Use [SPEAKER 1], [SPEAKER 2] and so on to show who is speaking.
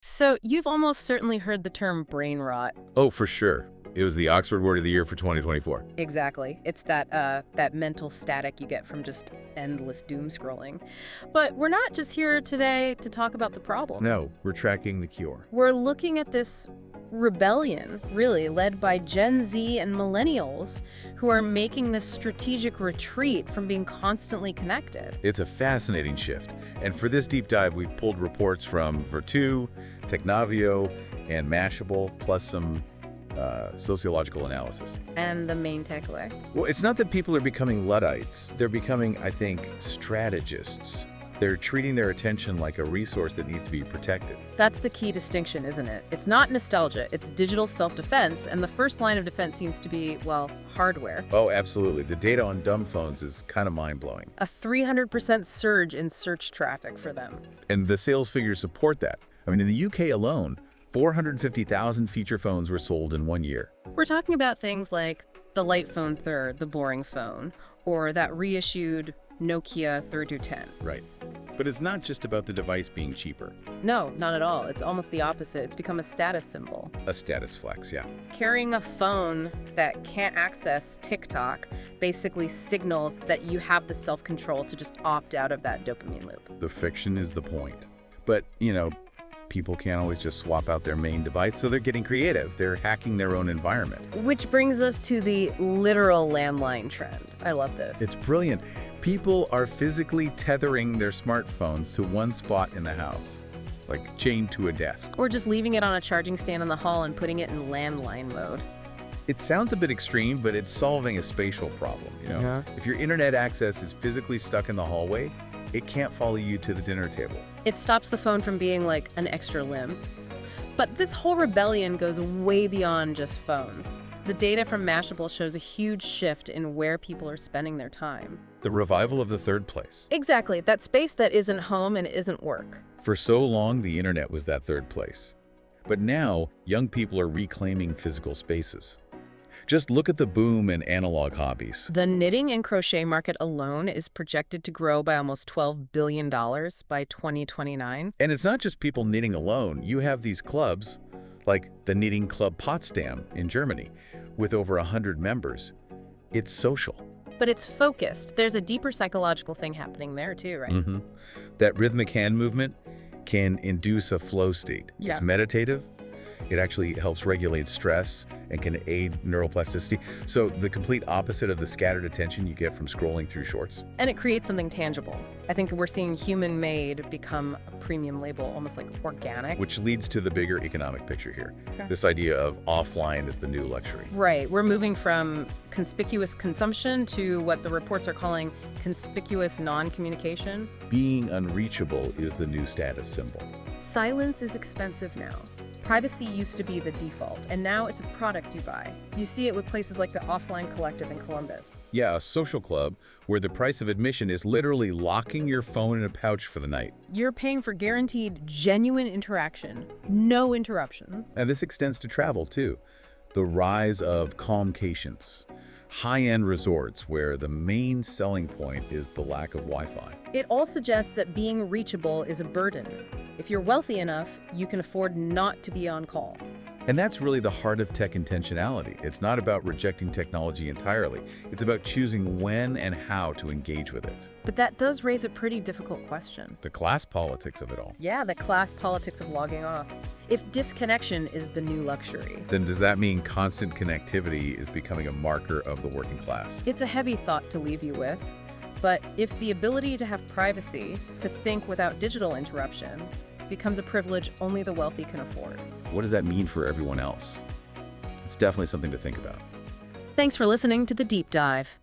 [SPEAKER 1] So you've almost certainly heard the term brain rot.
[SPEAKER 2] Oh, for sure. It was the Oxford Word of the Year for 2024.
[SPEAKER 1] Exactly. It's that mental static you get from just endless doom scrolling. But we're not just here today to talk about the problem.
[SPEAKER 2] No, we're tracking the cure.
[SPEAKER 1] We're looking at this rebellion, really, led by Gen Z and millennials who are making this strategic retreat from being constantly connected.
[SPEAKER 2] It's a fascinating shift. And for this deep dive, we've pulled reports from Virtu, Technavio, and Mashable, plus some sociological analysis.
[SPEAKER 1] And the main takeaway?
[SPEAKER 2] Well, it's not that people are becoming Luddites. They're becoming, I think, strategists. They're treating their attention like a resource that needs to be protected.
[SPEAKER 1] That's the key distinction, isn't it? It's not nostalgia, it's digital self-defense, and the first line of defense seems to be, well, hardware.
[SPEAKER 2] Oh, absolutely. The data on dumb phones is kind of mind-blowing.
[SPEAKER 1] A 300% surge in search traffic for them.
[SPEAKER 2] And the sales figures support that. I mean, in the UK alone, 450,000 feature phones were sold in 1 year.
[SPEAKER 1] We're talking about things like the light phone third, the boring phone, or that reissued Nokia 3210.
[SPEAKER 2] Right. But it's not just about the device being cheaper.
[SPEAKER 1] No, not at all. It's almost the opposite. It's become a status symbol.
[SPEAKER 2] A status flex, yeah.
[SPEAKER 1] Carrying a phone that can't access TikTok basically signals that you have the self-control to just opt out of that dopamine loop.
[SPEAKER 2] The fiction is the point. But, people can't always just swap out their main device, so they're getting creative. They're hacking their own environment.
[SPEAKER 1] Which brings us to the literal landline trend. I love this.
[SPEAKER 2] It's brilliant. People are physically tethering their smartphones to one spot in the house, like chained to a desk.
[SPEAKER 1] Or just leaving it on a charging stand in the hall and putting it in landline mode.
[SPEAKER 2] It sounds a bit extreme, but it's solving a spatial problem,
[SPEAKER 1] Yeah.
[SPEAKER 2] If your internet access is physically stuck in the hallway, it can't follow you to the dinner table.
[SPEAKER 1] It stops the phone from being like an extra limb. But this whole rebellion goes way beyond just phones. The data from Mashable shows a huge shift in where people are spending their time.
[SPEAKER 2] The revival of the third place.
[SPEAKER 1] Exactly, that space that isn't home and isn't work.
[SPEAKER 2] For so long, the internet was that third place. But now, young people are reclaiming physical spaces. Just look at the boom in analog hobbies.
[SPEAKER 1] The knitting and crochet market alone is projected to grow by almost $12 billion by 2029.
[SPEAKER 2] And it's not just people knitting alone. You have these clubs, like the Knitting Club Potsdam in Germany, with over 100 members. It's social.
[SPEAKER 1] But it's focused. There's a deeper psychological thing happening there too, right?
[SPEAKER 2] That rhythmic hand movement can induce a flow state.
[SPEAKER 1] Yeah.
[SPEAKER 2] It's meditative. It actually helps regulate stress and can aid neuroplasticity. So the complete opposite of the scattered attention you get from scrolling through shorts.
[SPEAKER 1] And it creates something tangible. I think we're seeing human-made become a premium label, almost like organic.
[SPEAKER 2] Which leads to the bigger economic picture here.
[SPEAKER 1] Okay.
[SPEAKER 2] This idea of offline is the new luxury.
[SPEAKER 1] Right. We're moving from conspicuous consumption to what the reports are calling conspicuous non-communication.
[SPEAKER 2] Being unreachable is the new status symbol.
[SPEAKER 1] Silence is expensive now. Privacy used to be the default, and now it's a product you buy. You see it with places like the Offline Collective in Columbus.
[SPEAKER 2] Yeah, a social club where the price of admission is literally locking your phone in a pouch for the night.
[SPEAKER 1] You're paying for guaranteed, genuine interaction, no interruptions.
[SPEAKER 2] And this extends to travel, too. The rise of calmcations, high-end resorts where the main selling point is the lack of Wi-Fi.
[SPEAKER 1] It all suggests that being reachable is a burden. If you're wealthy enough, you can afford not to be on call.
[SPEAKER 2] And that's really the heart of tech intentionality. It's not about rejecting technology entirely. It's about choosing when and how to engage with it.
[SPEAKER 1] But that does raise a pretty difficult question.
[SPEAKER 2] The class politics of it all.
[SPEAKER 1] Yeah, the class politics of logging off. If disconnection is the new luxury,
[SPEAKER 2] Then does that mean constant connectivity is becoming a marker of the working class?
[SPEAKER 1] it's a heavy thought to leave you with. But if the ability to have privacy, to think without digital interruption, becomes a privilege only the wealthy can afford.
[SPEAKER 2] What does that mean for everyone else? It's definitely something to think about.
[SPEAKER 1] Thanks for listening to The Deep Dive.